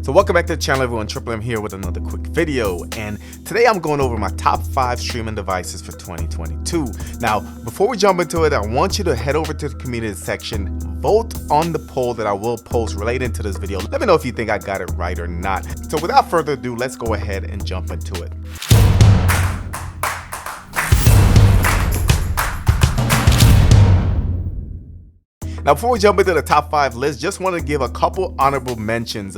So welcome back to the channel everyone, Triple M here with another quick video, and today I'm going over my top 5 streaming devices for 2022. Now before we jump into it, I want you to head over to the community section, vote on the poll that I will post relating to this video. Let me know if you think I got it right or not. So without further ado, let's go ahead and jump into it. Now before we jump into the top 5 list, just want to give a couple honorable mentions.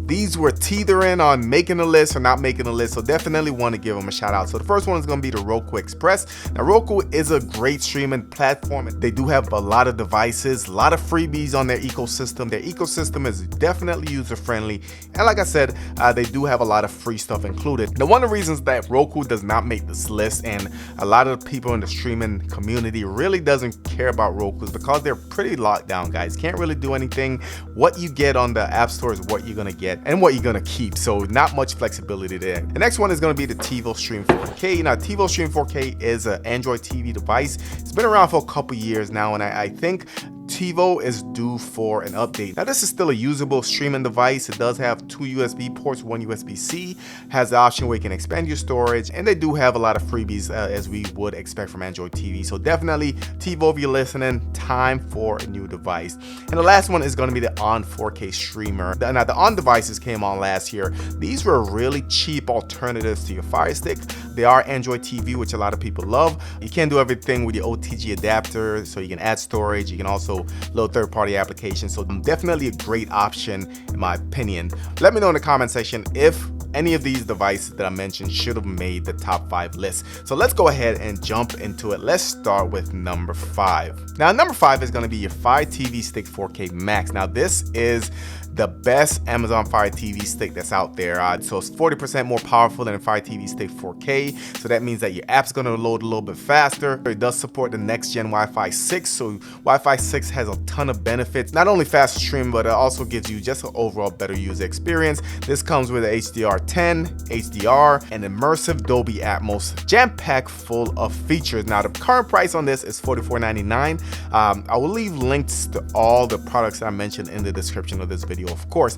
These were teetering on making the list or not making the list, so definitely want to give them a shout out. So the first one is going to be the Roku Express. Now Roku is a great streaming platform. They do have a lot of devices, a lot of freebies on their ecosystem. Their ecosystem is definitely user friendly, and like I said, they do have a lot of free stuff included. Now one of the reasons that Roku does not make this list, and a lot of the people in the streaming community really doesn't care about Roku, is because they're pretty locked down, guys. Can't really do anything. What you get on the app store is what you're gonna get and what you're gonna keep, so not much flexibility there. The next one is gonna be the TiVo Stream 4K. Now TiVo Stream 4K is an Android TV device. It's been around for a couple years now, and I think TiVo is due for an update. Now this is still a usable streaming device. It does have 2 USB ports, 1 USB-C, has the option where you can expand your storage, and they do have a lot of freebies as we would expect from Android TV. So definitely TiVo, if you're listening, time for a new device. And the last one is going to be the ON 4K streamer. Now the ON devices came on last year. These were really cheap alternatives to your Fire Stick. They are Android TV, which a lot of people love. You can do everything with your OTG adapter, so you can add storage. You can also load third-party applications, so definitely a great option in my opinion. Let me know in the comment section if any of these devices that I mentioned should have made the top 5 list. So let's go ahead and jump into it. Let's start with number 5. Now number 5 is going to be your Fire TV Stick 4K Max. Now this is the best Amazon Fire TV Stick that's out there. So it's 40% more powerful than a Fire TV Stick 4K. So that means that your app's going to load a little bit faster. It does support the next gen Wi-Fi 6. So Wi-Fi 6 has a ton of benefits. Not only faster streaming, but it also gives you just an overall better user experience. This comes with HDR10, HDR, and immersive Dolby Atmos, jam-packed full of features. Now the current price on this is $44.99. I will leave links to all the products that I mentioned in the description of this video, of course.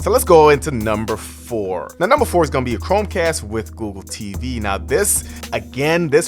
So let's go into number 4. Now number 4 is going to be a Chromecast with Google TV. Now this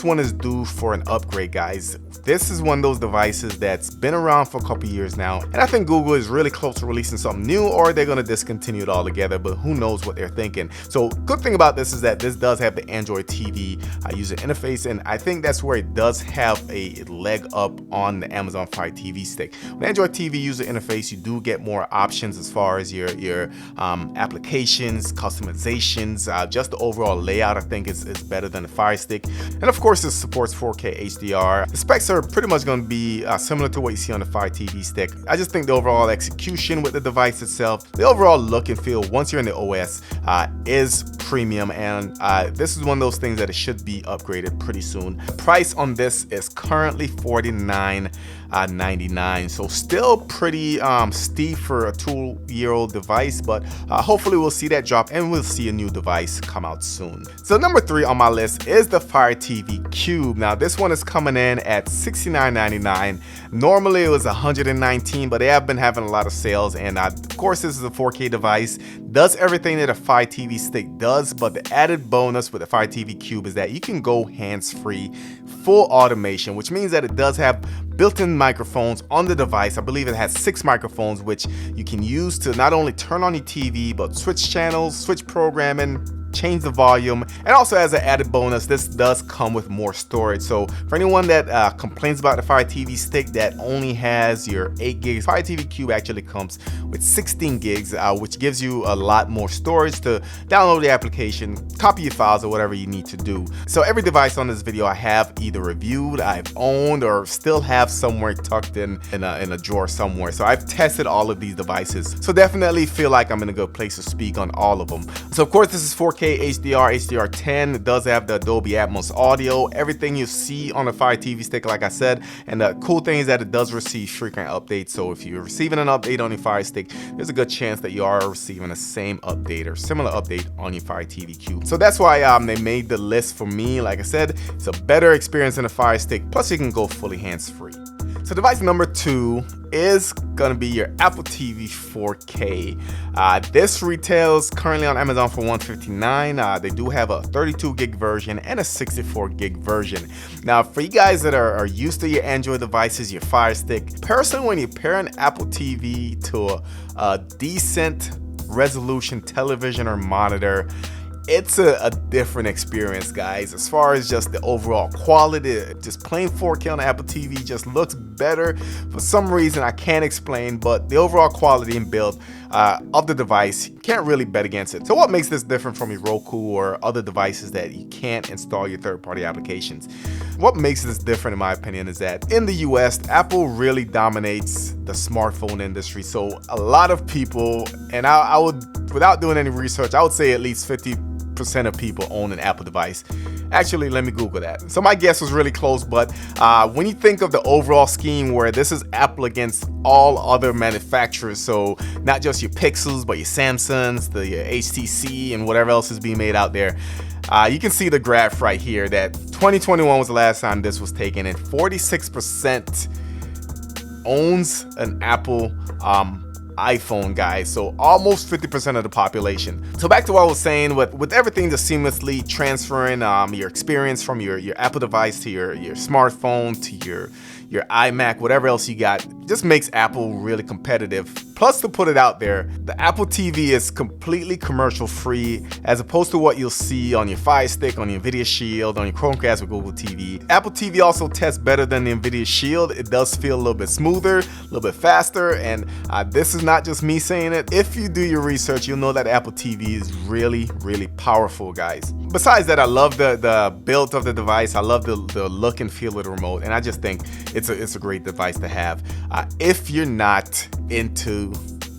one is due for an upgrade, guys. This is one of those devices that's been around for a couple years now, and I think Google is really close to releasing something new, or they're going to discontinue it altogether, but who knows what they're thinking. So good thing about this is that this does have the Android TV user interface, and I think that's where it does have a leg up on the Amazon Fire TV Stick. With Android TV user interface, you do get more options as far as your applications, customizations, just the overall layout I think is better than the Fire Stick. And of course it supports 4K HDR. The specs are pretty much going to be similar to what you see on the Fire TV Stick. I just think the overall execution with the device itself, the overall look and feel once you're in the OS is premium, and this is one of those things that it should be upgraded pretty soon. The price on this is currently $49.99, so still pretty steep for a 2-year-old device, but hopefully we'll see that drop and we'll see a new device come out soon. So number 3 on my list is the Fire TV Cube. Now this one is coming in at $69.99. Normally it was $119, but they have been having a lot of sales, and of course this is a 4K device, does everything that a Fire TV Stick does, but the added bonus with the Fire TV Cube is that you can go hands-free, full automation, which means that it does have built-in microphones on the device. I believe it has 6 microphones, which you can use to not only turn on your TV, but switch channels, switch programming, change the volume, and also as an added bonus, this does come with more storage. So for anyone that complains about the Fire TV Stick that only has your 8 gigs, Fire TV Cube actually comes with 16 gigs, which gives you a lot more storage to download the application, copy your files, or whatever you need to do. So every device on this video I have either reviewed, I've owned, or still have somewhere tucked in a drawer somewhere. So I've tested all of these devices, so definitely feel like I'm in a good place to speak on all of them. So of course this is 4K HDR, HDR10. It does have the Dolby Atmos audio, everything you see on the Fire TV Stick, like I said. And the cool thing is that it does receive frequent updates, so if you're receiving an update on your Fire Stick, there's a good chance that you are receiving the same update or similar update on your Fire TV Cube. So that's why they made the list for me. Like I said, it's a better experience than a Fire Stick, plus you can go fully hands-free. So device number 2 is gonna be your Apple TV 4K. This retails currently on Amazon for $159. They do have a 32 gig version and a 64 gig version. Now, for you guys that are used to your Android devices, your Fire Stick, personally, when you pair an Apple TV to a decent resolution television or monitor, it's a different experience, guys. As far as just the overall quality, just plain 4K on the Apple TV just looks better for some reason I can't explain, but the overall quality and build of the device, you can't really bet against it. So what makes this different from your Roku or other devices that you can't install your third-party applications? What makes this different, in my opinion, is that in the US, Apple really dominates the smartphone industry. So a lot of people, and I would, without doing any research, I would say at least 50% of people own an Apple device. Actually, let me Google that. So my guess was really close, but when you think of the overall scheme where this is Apple against all other manufacturers, so not just your Pixels, but your Samsungs, the HTC, and whatever else is being made out there, you can see the graph right here that 2021 was the last time this was taken, and 46% owns an Apple iPhone, guys. So almost 50% of the population. So back to what I was saying, with everything just seamlessly transferring your experience from your Apple device to your smartphone to your iMac, whatever else you got, just makes Apple really competitive. Plus, to put it out there, the Apple TV is completely commercial free, as opposed to what you'll see on your Fire Stick, on your Nvidia Shield, on your Chromecast with Google TV. Apple TV also tests better than the Nvidia Shield. It does feel a little bit smoother, a little bit faster, and this is not just me saying it. If you do your research, you'll know that Apple TV is really, really powerful, guys. Besides that, I love the build of the device. I love the look and feel of the remote, and I just think it's a great device to have. If you're not into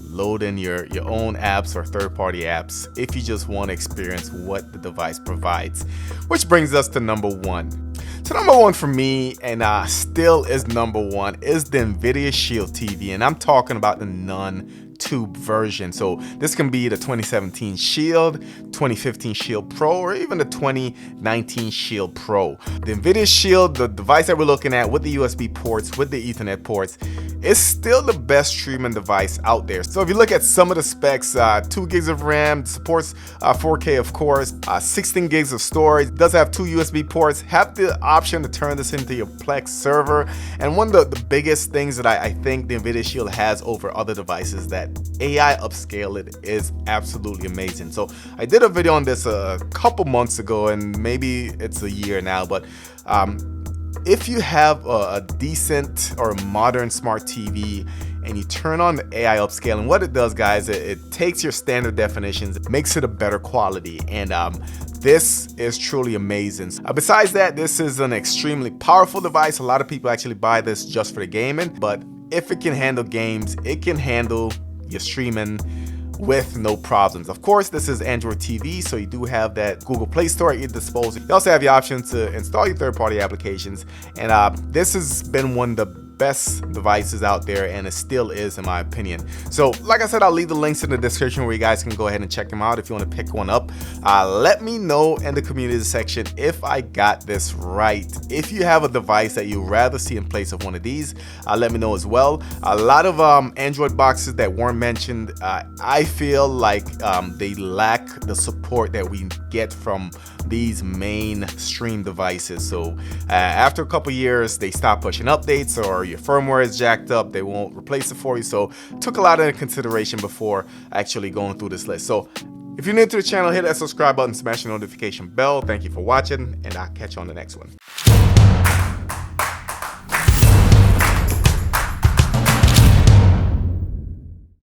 loading your own apps or third-party apps, if you just want to experience what the device provides. Which brings us to number 1. So number 1 for me, and still is number 1, is the Nvidia Shield TV, and I'm talking about the non-tube version. So this can be the 2017 Shield, 2015 Shield Pro, or even the 2019 Shield Pro. The Nvidia Shield, the device that we're looking at with the USB ports, with the Ethernet ports, is still the best streaming device out there. So if you look at some of the specs, 2 gigs of RAM, supports 4K of course, 16 gigs of storage, does have 2 USB ports, have the option to turn this into your Plex server, and one of the biggest things that I think the Nvidia Shield has over other devices, that AI upscale it is absolutely amazing. So I did a video on this a couple months ago, and maybe it's a year now, but if you have a decent or modern smart TV and you turn on the AI upscaling, what it does, guys, it takes your standard definitions, it makes it a better quality, and this is truly amazing. Besides that, this is an extremely powerful device. A lot of people actually buy this just for the gaming, but if it can handle games, it can handle your streaming with no problems. Of course, this is Android TV, so you do have that Google Play Store at your disposal. You also have the option to install your third-party applications, and this has been one of the best devices out there, and it still is, in my opinion. So like I said, I'll leave the links in the description where you guys can go ahead and check them out if you want to pick one up. Let me know in the community section if I got this right. If you have a device that you'd rather see in place of one of these, let me know as well. A lot of Android boxes that weren't mentioned, I feel like they lack the support that we get from these mainstream devices. So after a couple years, they stop pushing updates, or your firmware is jacked up, they won't replace it for you. So took a lot of consideration before actually going through this list. So if you're new to the channel, hit that subscribe button, smash the notification bell. Thank you for watching, and I'll catch you on the next one.